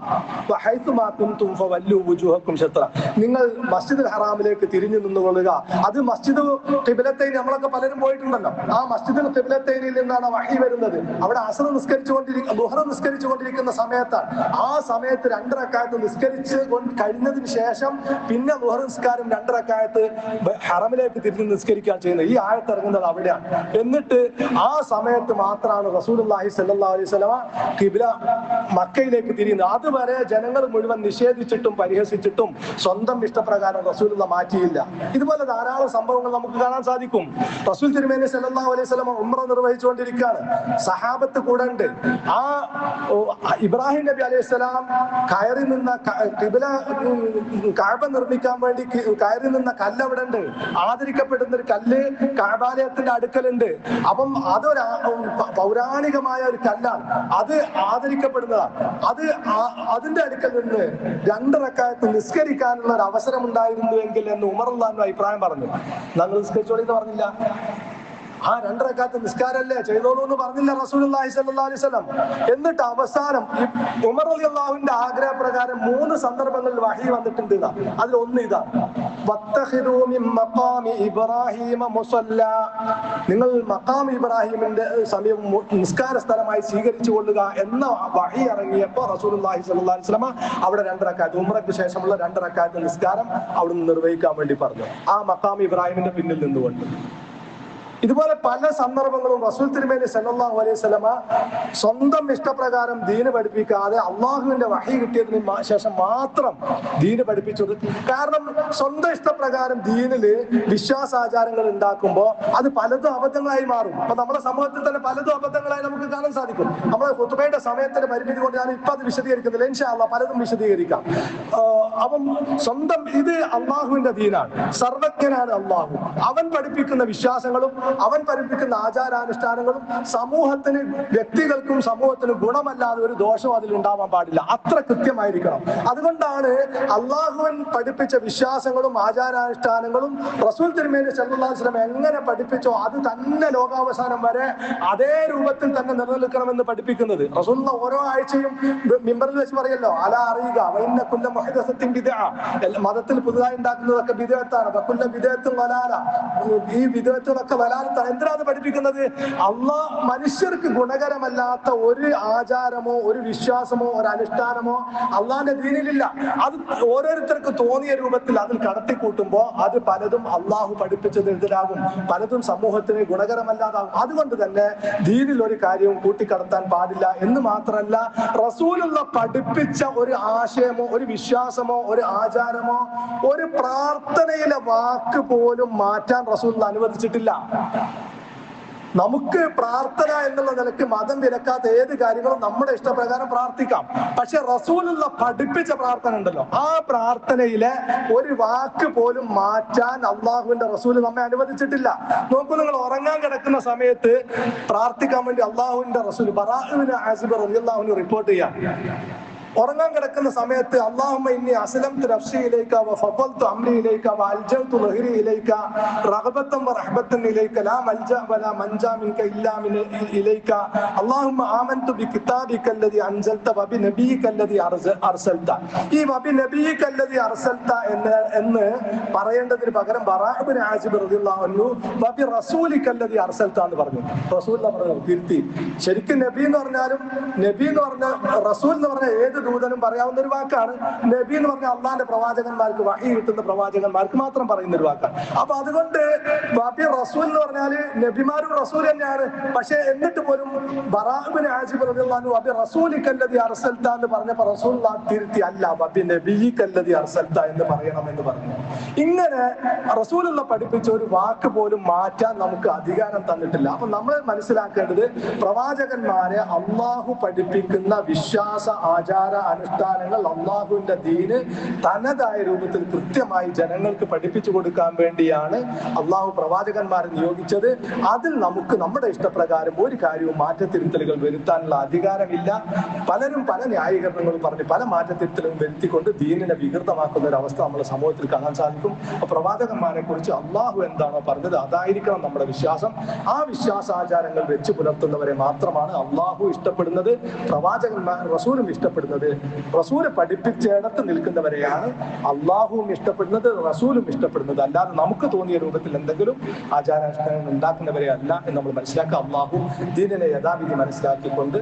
വഹൈതുമാ കുൻതും ഫവല്ലു വുജൂഹക്കും ശത്ര, നിങ്ങൾ മസ്ജിദുൽ ഹറാമിലേക്ക് തിരിഞ്ഞു നിന്നുകൊള്ളുക. അത് മസ്ജിദ് ഖിബ്ലത്തൈൻ, നമ്മളൊക്കെ പലരും പോയിട്ടുണ്ടല്ലോ, ആ മസ്ജിദുൽ ഖിബ്ലത്തൈനിൽ നിന്നാണ് വഹി വരുന്നത്. അവിടെ അസ്ർ ളുഹർ നിസ്കരിച്ചുകൊണ്ടിരിക്കുന്ന സമയത്താണ്. ആ സമയത്ത് 2 റക്അത്ത് നിസ്കരിച്ച് കഴിഞ്ഞതിന് ശേഷം പിന്നെ ളുഹർ നിസ്കാരം 2 റക്അത്ത് ഹറമിലേക്ക് തിരിഞ്ഞ് നിസ്കരിക്കാൻ ചെയ്യുന്നത്. ഈ ആയത്ത് ഇറങ്ങുന്നത് അവിടെയാണ്. എന്നിട്ട് ആ സമയത്ത് മാത്രമാണ് റസൂലുള്ളാഹി സ്വല്ലല്ലാഹു അലൈഹി വസല്ലമ ഖിബ്ല മക്കയിലേക്ക് തിരിയുന്നത്. അതുവരെ ജനങ്ങൾ മുഴുവൻ നിഷേധിച്ചിട്ടും പരിഹസിച്ചിട്ടും സ്വന്തം ഇഷ്ടപ്രകാരം റസൂലുള്ള മാറ്റിയില്ല. ഇതുപോലെ ധാരാളം സംഭവങ്ങൾ നമുക്ക് കാണാൻ സാധിക്കും. റസൂൽ തിരുമേനി സല്ലല്ലാഹു അലൈഹി വസല്ലമ ഉംറ നിർവഹിച്ചുകൊണ്ടിരിക്കുകയാണ്, സഹാബത്ത് കൂടെ ഉണ്ട്. ആ ഇബ്രാഹിം നബി അലൈഹിസ്സലാം കയറി നിന്ന കഅബ നിർമ്മിക്കാൻ വേണ്ടി കയറി നിന്ന കല്ല് അവിടെ ഉണ്ട്. ആദരിക്കപ്പെടുന്ന ഒരു കല്ല് കഅബാലയത്തിന്റെ അടുക്കലുണ്ട്. അപ്പം അതൊരു പൗരാണികമായ ഒരു കല്ലാണ്, അത് ആദരിക്കപ്പെടുന്നതാണ്. അതിന്റെ അടുക്കൽ നിന്ന് 2 റക്അത്ത് നിസ്കരിക്കാനുള്ള ഒരു അവസരം ഉണ്ടായിരുന്നുവെങ്കിൽ എന്ന് ഉമർ റളിയല്ലാഹു അഭിപ്രായം പറഞ്ഞു. ഞങ്ങൾ നിസ്കരിച്ചോളി എന്ന് പറഞ്ഞില്ല. ആ 2 റക്അത്ത് നിസ്കാരല്ലേ, ചെയ്തോളൂ എന്ന് പറഞ്ഞില്ല റസൂലുള്ളാഹി സ്വല്ലല്ലാഹു അലൈഹി വസല്ലം. എന്നിട്ട് അവസാനം ഉമർ റളിയല്ലാഹുവിന്റെ ആഗ്രഹപ്രകാരം 3 സന്ദർഭങ്ങളിൽ വഹി വന്നിട്ടുണ്ട്. അതിൽ ഒന്ന് ഇതാ, വത്തഖിദൂ മിൻ മഖാമി ഇബ്രാഹീമ മുസല്ല, നിങ്ങൾ മഖാം ഇബ്രാഹിമിന്റെ സമയം നിസ്കാര സ്ഥലമായി സ്വീകരിച്ചു കൊള്ളുക എന്ന വഹി ഇറങ്ങിയപ്പോൾ റസൂലുള്ളാഹി സ്വല്ലല്ലാഹു അലൈഹി വസല്ലം അവിടെ 2 റക്അത്ത്, ഉംറയ്ക്ക് ശേഷമുള്ള 2 റക്അത്ത് നിസ്കാരം അവിടുന്ന് നിർവഹിക്കാൻ വേണ്ടി പറഞ്ഞു, ആ മഖാം ഇബ്രാഹിമിന്റെ പിന്നിൽ നിന്നുകൊണ്ട്. ഇതുപോലെ പല സന്ദർഭങ്ങളും റസൂൽ തിരുമേനി സല്ലല്ലാഹു അലൈഹി വസല്ലമ സ്വന്തം ഇഷ്ടപ്രകാരം ദീന് പഠിപ്പിക്കാതെ അള്ളാഹുവിന്റെ വഹി കിട്ടിയതിന് ശേഷം മാത്രം ദീന് പഠിപ്പിച്ചത്. കാരണം സ്വന്തം ഇഷ്ടപ്രകാരം ദീനില് വിശ്വാസാചാരങ്ങൾ ഉണ്ടാക്കുമ്പോൾ അത് പലതും അബദ്ധങ്ങളായി മാറും. അപ്പൊ നമ്മുടെ സമൂഹത്തിൽ തന്നെ പലതും അബദ്ധങ്ങളായി നമുക്ക് കാണാൻ സാധിക്കും. നമ്മുടെ ഖുതുബയുടെ സമയത്തിന്റെ പരിമിതി കൊണ്ട് ഞാൻ ഇപ്പൊ അത് വിശദീകരിക്കുന്നില്ല, ഇൻഷാ അല്ലാഹ് പലതും വിശദീകരിക്കാം. അപ്പം സ്വന്തം ഇത് അള്ളാഹുവിന്റെ ദീനാണ്, സർവജ്ഞനാണ് അള്ളാഹു. അവൻ പഠിപ്പിക്കുന്ന വിശ്വാസങ്ങളും അവൻ പഠിപ്പിക്കുന്ന ആചാരാനുഷ്ഠാനങ്ങളും സമൂഹത്തിന്, വ്യക്തികൾക്കും സമൂഹത്തിനും ഗുണമല്ലാതെ ഒരു ദോഷവും അതിൽ ഉണ്ടാവാൻ പാടില്ല, അത്ര കൃത്യമായിരിക്കണം. അതുകൊണ്ടാണ് അള്ളാഹുവൻ പഠിപ്പിച്ച വിശ്വാസങ്ങളും ആചാരാനുഷ്ഠാനങ്ങളും റസൂൽ തിരുമേനി സല്ലല്ലാഹു അലൈഹി വസല്ലം എങ്ങനെ പഠിപ്പിച്ചോ അത് തന്നെ ലോകാവസാനം വരെ അതേ രൂപത്തിൽ തന്നെ നിലനിൽക്കണമെന്ന് പഠിപ്പിക്കുന്നത്. റസൂലുള്ള ഓരോ ആഴ്ചയും മിമ്പറിൽ വെച്ച് പറയല്ലോ, അല അറിയുക വഇന്ന കുല്ല മുഹ്ദസത്തിൻ ബിദ്അ, മതത്തിൽ പുതുതായി ഉണ്ടാക്കുന്നതൊക്കെ ബിദ്അത്താണ്, വകുല്ല ബിദ്അത്തുൻ ളലാല, ഈ ബിദ്അത്തുകളൊക്കെ ളലാലത്താണ്. എന്തിനാണ് പഠിപ്പിക്കുന്നത്? അള്ളാഹ് മനുഷ്യർക്ക് ഗുണകരമല്ലാത്ത ഒരു ആചാരമോ ഒരു വിശ്വാസമോ ഒരു അനുഷ്ഠാനമോ അള്ളാഹിന്റെ ദീനിലില്ല. അത് ഓരോരുത്തർക്ക് തോന്നിയ രൂപത്തിൽ അതിൽ കടത്തിക്കൂട്ടുമ്പോ അത് പലതും അള്ളാഹു പഠിപ്പിച്ചതെതിരാകും, പലതും സമൂഹത്തിന് ഗുണകരമല്ലാതാകും. അതുകൊണ്ട് തന്നെ ദീനിൽ ഒരു കാര്യവും കൂട്ടിക്കടത്താൻ പാടില്ല എന്ന് മാത്രമല്ല, റസൂലുള്ള പഠിപ്പിച്ച ഒരു ആശയമോ ഒരു വിശ്വാസമോ ഒരു ആചാരമോ ഒരു പ്രാർത്ഥനയിലെ വാക്ക് പോലും മാറ്റാൻ റസൂൽ അനുവദിച്ചിട്ടില്ല. നമുക്ക് പ്രാർത്ഥന എന്നുള്ള നിലക്ക് മതം വിലക്കാത്ത ഏത് കാര്യങ്ങളും നമ്മുടെ ഇഷ്ടപ്രകാരം പ്രാർത്ഥിക്കാം. പക്ഷെ റസൂലുള്ള പഠിപ്പിച്ച പ്രാർത്ഥന ഉണ്ടല്ലോ, ആ പ്രാർത്ഥനയിലെ ഒരു വാക്ക് പോലും മാറ്റാൻ അള്ളാഹുവിന്റെ റസൂൽ നമ്മെ അനുവദിച്ചിട്ടില്ല. നോക്കൂ, നിങ്ങൾ ഉറങ്ങാൻ കിടക്കുന്ന സമയത്ത് പ്രാർത്ഥിക്കാൻ വേണ്ടി അള്ളാഹുവിന്റെ റസൂൽ ബറാഅ ഇബ്നു ആസിബ് റളിയല്ലാഹു അൻഹു റിപ്പോർട്ട് ചെയ്യാം. ഉറങ്ങാൻ കിടക്കുന്ന സമയത്ത് അല്ലാഹുമ്മ ഇന്നി അസ്ലംതു നഫ്സി ഇലൈക വഫദ്ദൽതു അംരി ഇലൈക വഅൽജൽതു ളഹ്രി ഇലൈക റഗ്ബത്തൻ വറഹ്ബത്തൻ ഇലൈക ലാ മൽജഅ വലാ മൻജാ മിൻക ഇല്ലാ മിൻ ഇലൈക അല്ലാഹുമ്മ ആമൻതു ബികിതാബിക അല്ലദി അൻസൽത വബിനബിയിക അല്ലദി അർസൽത. ഈ വബിനബിയിക അല്ലദി അർസൽത എന്ന് പറയേണ്ടതിന് പകരം ബറാഅ ഇബ്നു ആസിബ് റളിയല്ലാഹു അൻഹു വബി റസൂലിക അല്ലദി അർസൽത എന്ന് പറഞ്ഞു. റസൂൽ പറഞ്ഞു തിരുത്തി. ശരിക്കും നബി എന്ന് പറഞ്ഞാലും നബി എന്ന് പറഞ്ഞ റസൂൽ എന്ന് പറഞ്ഞ ഏത് ദൂതനും പറയാവുന്ന ഒരു വാക്കാണ്. നബി എന്ന് പറഞ്ഞാൽ അള്ളാന്റെ പ്രവാചകന്മാർക്ക് വഹി കിട്ടുന്ന പ്രവാചകന്മാർക്ക് മാത്രം പറയുന്ന ഒരു വാക്കാണ്. അപ്പൊ അതുകൊണ്ട് ബാബി റസൂൽ എന്ന് പറഞ്ഞാല് നബിമാരും റസൂൽ തന്നെയാണ്. പക്ഷെ എന്നിട്ട് പോലും ബറാഅ ഇബ്നു ആസിബ് റളിയല്ലാഹു അൻഹു വബി റസൂലിക അല്ലദി അർസൽത എന്ന് പറഞ്ഞപ്പോൾ റസൂൽ തിരുത്തി, അല്ല വബി നബിയിക അല്ലദി അർസൽത എന്ന് പറയണം എന്ന് പറഞ്ഞു. ഇങ്ങനെ റസൂലുള്ള പഠിപ്പിച്ച ഒരു വാക്ക് പോലും മാറ്റാൻ നമുക്ക് അധികാരം തന്നിട്ടില്ല. അപ്പൊ നമ്മൾ മനസ്സിലാക്കേണ്ടത്, പ്രവാചകന്മാരെ അള്ളാഹു പഠിപ്പിക്കുന്ന വിശ്വാസ ആചാര ആചാര അനുഷ്ഠാനങ്ങൾ അള്ളാഹുവിന്റെ ദീന് തനതായ രൂപത്തിൽ കൃത്യമായി ജനങ്ങൾക്ക് പഠിപ്പിച്ചു കൊടുക്കാൻ വേണ്ടിയാണ് അള്ളാഹു പ്രവാചകന്മാരെ നിയോഗിച്ചത്. അതിൽ നമുക്ക് നമ്മുടെ ഇഷ്ടപ്രകാരം ഒരു കാര്യവും മാറ്റത്തിരുത്തലുകൾ വരുത്താനുള്ള അധികാരമില്ല. പലരും പല ന്യായീകരണങ്ങളും പറഞ്ഞ് പല മാറ്റത്തിരുത്തലും വരുത്തിക്കൊണ്ട് ദീനിനെ വികൃതമാക്കുന്ന ഒരു അവസ്ഥ നമ്മുടെ സമൂഹത്തിൽ കാണാൻ സാധിക്കും. അപ്പൊ പ്രവാചകന്മാരെ കുറിച്ച് അള്ളാഹു എന്താണോ പറഞ്ഞത് അതായിരിക്കണം നമ്മുടെ വിശ്വാസം. ആ വിശ്വാസാചാരങ്ങൾ വെച്ച് പുലർത്തുന്നവരെ മാത്രമാണ് അള്ളാഹു ഇഷ്ടപ്പെടുന്നത്, പ്രവാചകന്മാർ റസൂലും ഇഷ്ടപ്പെടുന്നത്. റസൂല് പഠിപ്പിച്ചിടത്ത് നിൽക്കുന്നവരെയാണ് അള്ളാഹുവും ഇഷ്ടപ്പെടുന്നത്, റസൂലും ഇഷ്ടപ്പെടുന്നത്. അല്ലാതെ നമുക്ക് തോന്നിയ രൂപത്തിൽ എന്തെങ്കിലും ആചാരാനുഷ്ഠാനങ്ങൾ ഉണ്ടാക്കുന്നവരെ അല്ല എന്ന് നമ്മൾ മനസ്സിലാക്കുക. അള്ളാഹു ദീനിനെ യഥാവിധി മനസ്സിലാക്കിക്കൊണ്ട്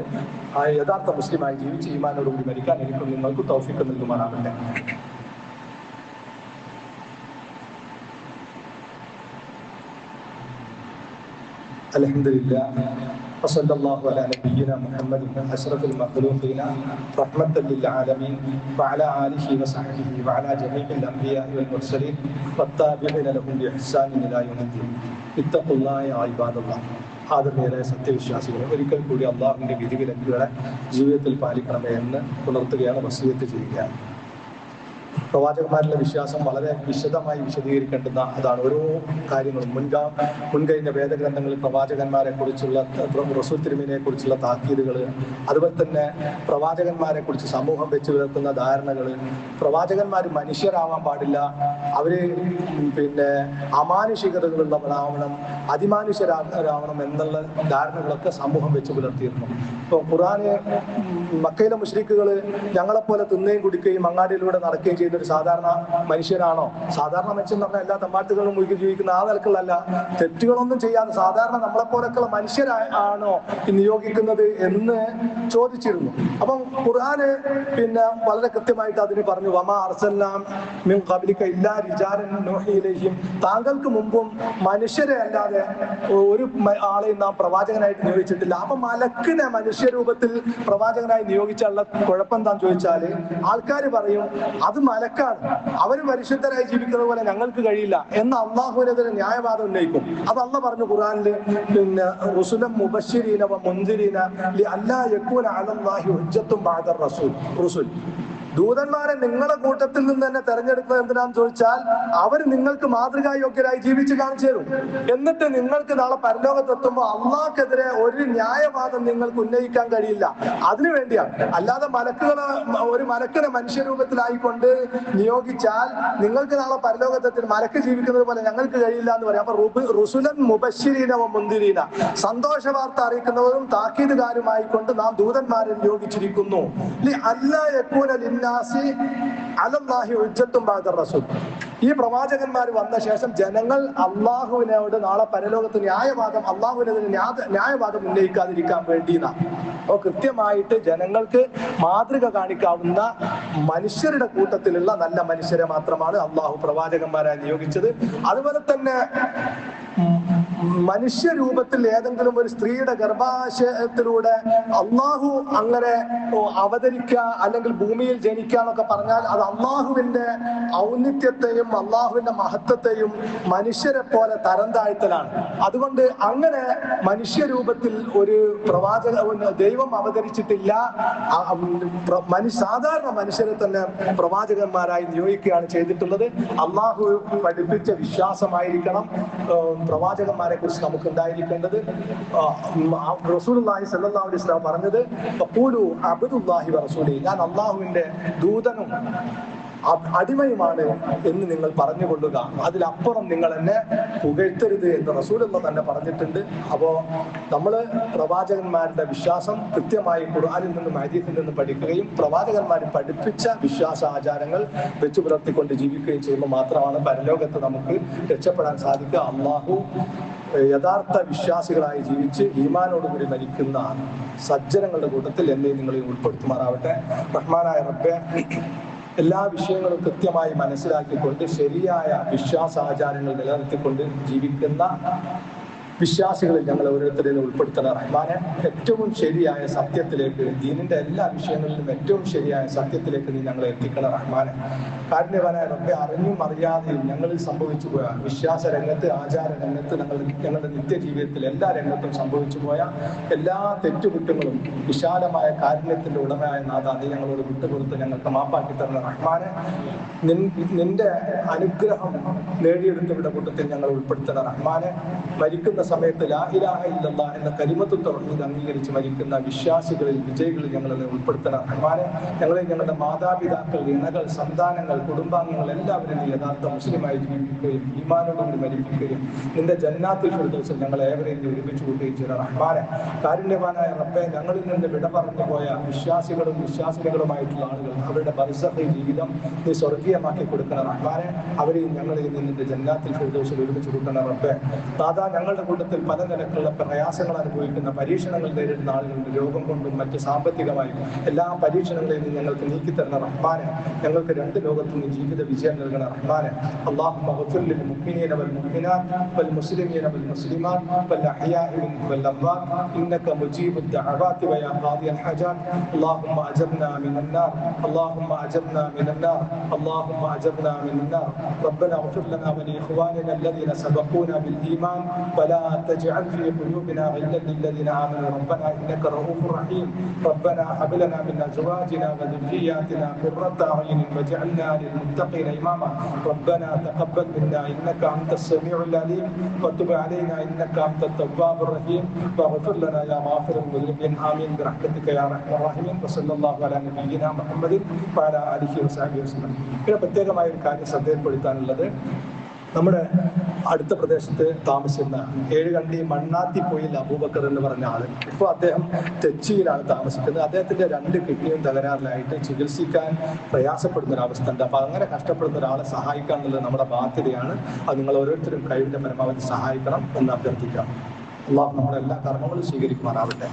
യഥാർത്ഥ മുസ്ലിമായി ജീവിച്ച് ഈമാനോടുകൂടി മരിക്കാൻ എനിക്കും നിങ്ങൾക്ക് തൗഫീഖ് നൽകുമാറാകട്ടെ. അൽഹംദുലില്ലാഹ് വസല്ലല്ലാഹു അലാ നബിയ്യിനാ മുഹമ്മദിൻ അശ്റഫിൽ മഖ്ലൂഖീന റഹ്മത്തൽ ലിൽ ആലമീൻ വഅലാ ആലിഹി വസഹ്ബിഹി വഅലാ ജമീഇൽ അംബിയാഇ വൽ മുർസലീൻ വത്താബിഈന ലഹും ബിഇഹ്സാനിൻ ഇലാ യൗമിദ്ദീൻ. ഇത്തഖുല്ലാഹ യാ ഇബാദല്ലാഹ്. ആദരണീയരായ സത്യവിശ്വാസികളെ, ഒരിക്കൽ കൂടി അള്ളാഹുവിന്റെ വിധിവിലക്കുകളെ ജീവിതത്തിൽ പാലിക്കണമേ എന്ന് പുലർത്തുകയാണ്, വസിയത്ത് ചെയ്യുകയാണ്. പ്രവാചകന്മാരുടെ വിശ്വാസം വളരെ വിശദമായി വിശദീകരിക്കേണ്ടുന്ന അതാണ്. ഓരോ കാര്യങ്ങളും മുൻകഴിഞ്ഞ വേദഗ്രന്ഥങ്ങളിൽ പ്രവാചകന്മാരെ കുറിച്ചുള്ള റസൂൽ തിരുമേനിയെ കുറിച്ചുള്ള താക്കീതുകൾ, അതുപോലെ തന്നെ പ്രവാചകന്മാരെ കുറിച്ച് സമൂഹം വെച്ച് പുലർത്തുന്ന ധാരണകൾ, പ്രവാചകന്മാർ മനുഷ്യരാവാൻ പാടില്ല, അവര് അമാനുഷികതകളുള്ളവരാവണം, അതിമാനുഷ്യരാവണം എന്നുള്ള ധാരണകളൊക്കെ സമൂഹം വെച്ച് പുലർത്തിയിരുന്നു. ഇപ്പൊ ഖുർആന് മക്കയിലെ മുശ്രിക്കുകൾ ഞങ്ങളെപ്പോലെ തിന്നുകയും കുടിക്കുകയും അങ്ങാടിയിലൂടെ നടക്കുകയും ചെയ്യുന്ന ഒരു സാധാരണ മനുഷ്യരാണോ? സാധാരണ മനുഷ്യൻ എന്ന് പറഞ്ഞാൽ എല്ലാ തമ്മാട്ടുകളും മുഴുകി ജീവിക്കുന്ന ആ നിലക്കുള്ളല്ല, തെറ്റുകളൊന്നും ചെയ്യാതെ സാധാരണ നമ്മളെപ്പോലൊക്കെയുള്ള മനുഷ്യരാണോ നിയോഗിക്കുന്നത് എന്ന് ചോദിച്ചിരുന്നു. അപ്പം ഖുർആന് വളരെ കൃത്യമായിട്ട് അതിന് പറഞ്ഞു, വമാ അർസൽനാ മിൻ ഖബ്ലിക ഇല്ലാ റിജാലൻ നൂഹി ഇലൈഹിം. താങ്കൾക്ക് മുമ്പും മനുഷ്യരെ അല്ലാതെ ഒരു ആളെയും നാം പ്രവാചകനായിട്ട് നിയോഗിച്ചിട്ടില്ല. അപ്പൊ മലക്കിനെ മനുഷ്യരൂപത്തിൽ പ്രവാചകനായി നിയോഗിച്ചുള്ള കുഴപ്പം എന്താന്ന് ചോദിച്ചാല് ആൾക്കാർ പറയും അത് മലക്കാണ്, അവര് പരിശുദ്ധരായി ജീവിക്കുന്നത് പോലെ ഞങ്ങൾക്ക് കഴിയില്ല എന്ന് അള്ളാഹുവിനെതിരെ ന്യായവാദം ഉന്നയിക്കും. അത് അള്ളാഹ് പറഞ്ഞു ഖുർആനില്, റുസുലൻ മുബശ്ശിരീന വ മുൻദിരീന ലിഅല്ലാ യകൂന അലല്ലാഹി ഹുജ്ജത്തുൻ ബഅദ റസൂൽ. ദൂതന്മാരെ നിങ്ങളുടെ കൂട്ടത്തിൽ നിന്ന് തന്നെ തെരഞ്ഞെടുക്കുന്നത് എന്തിനാന്ന് ചോദിച്ചാൽ അവര് നിങ്ങൾക്ക് മാതൃകായോഗ്യരായി ജീവിച്ച് കാണിച്ചു തരും. എന്നിട്ട് നിങ്ങൾക്ക് നാളെ പരലോകത്തെത്തുമ്പോൾ അള്ളാഹ്ക്കെതിരെ ഒരു ന്യായവാദം നിങ്ങൾക്ക് ഉന്നയിക്കാൻ കഴിയില്ല. അതിനു വേണ്ടിയാണ്. അല്ലാതെ ഒരു മലക്കിനെ മനുഷ്യരൂപത്തിലായിക്കൊണ്ട് നിയോഗിച്ചാൽ നിങ്ങൾക്ക് നാളെ പരലോകത്തെത്തിൽ മലക്ക് ജീവിക്കുന്നത് പോലെ ഞങ്ങൾക്ക് കഴിയില്ല എന്ന് പറയാം. അപ്പൊ റുസുലൻ മുബശ്ശിരീന വ മുൻദിരീന, സന്തോഷ വാർത്ത അറിയിക്കുന്നവരും താക്കീതുകാരുമായിക്കൊണ്ട് നാം ദൂതന്മാരെ നിയോഗിച്ചിരിക്കുന്നു. അല്ലാ യകൂന ഈ പ്രവാചകന്മാർ വന്ന ശേഷം ജനങ്ങൾ അള്ളാഹുവിനോട് നാളെ പരലോകത്ത് അള്ളാഹുവിനെതിരെ ന്യായവാദം ഉന്നയിക്കാതിരിക്കാൻ വേണ്ടിയാണ്. അപ്പോൾ കൃത്യമായിട്ട് ജനങ്ങൾക്ക് മാതൃക കാണിക്കാവുന്ന മനുഷ്യരുടെ കൂട്ടത്തിലുള്ള നല്ല മനുഷ്യരെ മാത്രമാണ് അള്ളാഹു പ്രവാചകന്മാരായി നിയോഗിച്ചത്. അതുപോലെ തന്നെ മനുഷ്യരൂപത്തിൽ ഏതെങ്കിലും ഒരു സ്ത്രീയുടെ ഗർഭാശയത്തിലൂടെ അള്ളാഹു അങ്ങനെ അവതരിക്കുക അല്ലെങ്കിൽ ഭൂമിയിൽ ജനിക്കുക എന്നൊക്കെ പറഞ്ഞാൽ അത് അള്ളാഹുവിന്റെ ഔന്നിത്യത്തെയും അള്ളാഹുവിന്റെ മഹത്വത്തെയും മനുഷ്യരെ പോലെ തരം താഴ്ത്തലാണ്. അതുകൊണ്ട് അങ്ങനെ മനുഷ്യരൂപത്തിൽ ഒരു ദൈവം അവതരിച്ചിട്ടില്ല. സാധാരണ മനുഷ്യരെ തന്നെ പ്രവാചകന്മാരായി നിയോഗിക്കുകയാണ് ചെയ്തിട്ടുള്ളത്. അള്ളാഹു പഠിപ്പിച്ച വിശ്വാസമായിരിക്കണം പ്രവാചകന്മാരെ കുറിച്ച് നമുക്ക് ഉണ്ടായിരിക്കേണ്ടത്. റസൂലുള്ളാഹി സ്വല്ലല്ലാഹു അലൈഹി വസല്ലം പറഞ്ഞത്, ഖൂലു അബ്ദുല്ലാഹി വ റസൂലി, ഞാൻ അള്ളാഹുവിന്റെ ദൂതനും അടിമയുമാണ് എന്ന് നിങ്ങൾ പറഞ്ഞുകൊള്ളുക, അതിലപ്പുറം നിങ്ങൾ എന്നെ പുകഴ്ത്തരുത് എന്ന് റസൂലുള്ള തന്നെ പറഞ്ഞിട്ടുണ്ട്. അപ്പോ നമ്മള് പ്രവാചകന്മാരുടെ വിശ്വാസം കൃത്യമായി ഖുർആനിൽ നിന്നും ഹദീസിൽ നിന്നും പഠിക്കുകയും പ്രവാചകന്മാർ പഠിപ്പിച്ച വിശ്വാസ ആചാരങ്ങൾ വെച്ചു പുലർത്തിക്കൊണ്ട് ജീവിക്കുകയും ചെയ്യുമ്പോൾ മാത്രമാണ് പരലോകത്ത് നമുക്ക് രക്ഷപ്പെടാൻ സാധിക്കുക. അള്ളാഹു യഥാർത്ഥ വിശ്വാസികളായി ജീവിച്ച് ഈമാനോടുകൂടി മരിക്കുന്ന സജ്ജനങ്ങളുടെ കൂട്ടത്തിൽ എന്നെ നിങ്ങളെ ഉൾപ്പെടുത്തുമാറാവട്ടെ. റഹ്മാനായ റബ്ബേ, എല്ലാ വിഷയങ്ങളും കൃത്യമായി മനസ്സിലാക്കിക്കൊണ്ട് ശരിയായ വിശ്വാസാചാരങ്ങൾ നിലനിർത്തിക്കൊണ്ട് ജീവിക്കുന്ന വിശ്വാസികളിൽ ഞങ്ങൾ ഓരോരുത്തരെയും ഉൾപ്പെടുത്തണ റഹ്മാനെ. ഏറ്റവും ശരിയായ സത്യത്തിലേക്ക്, ദീനിന്റെ എല്ലാ വിഷയങ്ങളിലും ഏറ്റവും ശരിയായ സത്യത്തിലേക്ക് നീ ഞങ്ങളെ എത്തിക്കണ റഹ്മാനെ. കാരുണ്യവാനായ റബ്ബെ, അറിഞ്ഞും അറിയാതെയും ഞങ്ങളിൽ സംഭവിച്ചു പോയ വിശ്വാസ രംഗത്ത്, ആചാര രംഗത്ത്, ഞങ്ങളുടെ നിത്യജീവിതത്തിൽ എല്ലാ രംഗത്തും സംഭവിച്ചു പോയ എല്ലാ തെറ്റുകുറ്റങ്ങളും വിശാലമായ കാരുണ്യത്തിന്റെ ഉടമയായ നാഥ, നീ ഞങ്ങളോട് വിട്ടുകൊടുത്ത് ഞങ്ങൾക്ക് മാപ്പാക്കി തരുന്ന റഹ്മാനെ. നിന്റെ അനുഗ്രഹം നേടിയെടുത്തവരുടെ കൂട്ടത്തിൽ ഞങ്ങൾ ഉൾപ്പെടുത്തുന്ന റഹ്മാനെ. മരിക്കുന്ന സമയത്ത് ലാ ഇലാഹ ഇല്ലല്ലാഹ് എന്ന കലിമത്തുൽ തൗഹീദ് അംഗീകരിച്ച് മരിക്കുന്ന വിശ്വാസികളിൽ, വിജയികളിൽ ഞങ്ങളെ ഉൾപ്പെടുത്തുന്ന റഹ്മാനെ. ഞങ്ങളെ ഞങ്ങളുടെ മാതാപിതാക്കൾ, ഇണകൾ, സന്താനങ്ങൾ, കുടുംബാംഗങ്ങൾ എല്ലാവരും നീ യഥാർത്ഥ മുസ്ലിമായി ജീവിക്കുകയും ഈമാനോടുകൂടി മരിപ്പിക്കുകയും നിന്റെ ജന്നാത്തുൽ ഫിർദൗസിൽ ഞങ്ങളെ ഏവരെയും നീ ഒരുമിച്ച് കൂട്ടുകയും ചെയ്യുന്ന റഹ്മാനെ. കാരുണ്യവാനായ റബ്ബേ, ഞങ്ങളിൽ നിന്ന് വിട പറഞ്ഞു പോയ വിശ്വാസികളും വിശ്വാസികളുമായിട്ടുള്ള ആളുകൾ അവരുടെ ബർസഖ് ജീവിതം നീ സ്വർഗീയമാക്കി കൊടുക്കുന്ന റഹ്മാനെ. അവരെയും ഞങ്ങളെയും നിന്റെ ജന്നാത്തുൽ ഫിർദൗസിൽ ഒരുമിച്ച് കൂട്ടുന്ന റബ്ബേ. താതാ, ഞങ്ങളുടെ കൂട്ടത്തിൽ പല നിരക്കുള്ള പ്രയാസങ്ങൾ അനുഭവിക്കുന്ന, പരീക്ഷണങ്ങൾ നേരിടുന്ന ആളുകളുണ്ട്. രോഗം കൊണ്ടും മറ്റ് സാമ്പത്തികമായും എല്ലാ പരീക്ഷണങ്ങളെയും ഞങ്ങൾക്ക് നീക്കിത്തരുന്ന റഹ്മാനെ. ഞങ്ങൾക്ക് രണ്ട് ലോകത്തും നീ ജീവിത വിജയം നൽകുന്ന റഹ്മാനെ. അല്ലാഹുമ്മ ഗ്ഫിർ ലിൽ മുഅ്മിനീന വൽ മുഅ്മിനാത്ത് വൽ മുസ്ലിമീന വൽ മുസ്ലിമാത്ത് വൽ അഹ്യാഇ മിൻഹും വൽ അംവാത്ത് ഇന്നക മുജീബുദ് ദഅവാതി വ യാ ഖാദിയൽ ഹജാത്ത്. اللهم أجرنا من النار، اللهم أجرنا من النار، اللهم أجرنا من النار. ربنا اغفر لنا ولإخواننا الذين سبقونا بالإيمان ولا تجعل في قلوبنا غلا للذين آمنوا ربنا إنك رؤوف رحيم. ربنا هب لنا من أزواجنا وذرياتنا قرة أعين واجعلنا للمتقين إماما. ربنا تقبل منا إنك أنت السميع العليم وتب علينا إنك أنت التواب الرحيم واغفر لنا يا غافر المذنبين. آمين برحمتك يا أرحم الراحمين. وصلى الله على نبينا محمد وعلى آله وصحبه وسلم. പിന്നെ പ്രത്യേകമായ ഒരു കാര്യം ശ്രദ്ധയിൽപ്പെടുത്താനുള്ളത്, നമ്മുടെ അടുത്ത പ്രദേശത്ത് താമസിക്കുന്ന ഏഴുകണ്ടി മണ്ണാത്തിപ്പൊയിൽ അബൂബക്കർ എന്ന് പറഞ്ഞ ആള്, ഇപ്പോൾ അദ്ദേഹം തെച്ചിയിലാണ് താമസിക്കുന്നത്. അദ്ദേഹത്തിന്റെ 2 കിഡ്നിയും തകരാറിലായിട്ട് ചികിത്സിക്കാൻ പ്രയാസപ്പെടുന്ന ഒരു അവസ്ഥ ഉണ്ട്. അപ്പൊ അങ്ങനെ കഷ്ടപ്പെടുന്ന ഒരാളെ സഹായിക്കുക എന്നുള്ളത് നമ്മുടെ ബാധ്യതയാണ്. അത് നിങ്ങൾ ഓരോരുത്തരും കഴിവിന്റെ പരമാവധി സഹായിക്കണം എന്ന് അഭ്യർത്ഥിക്കാം. അല്ലാഹു നമ്മുടെ എല്ലാ കർമ്മങ്ങളും സ്വീകരിക്കുമാറാവട്ടെ.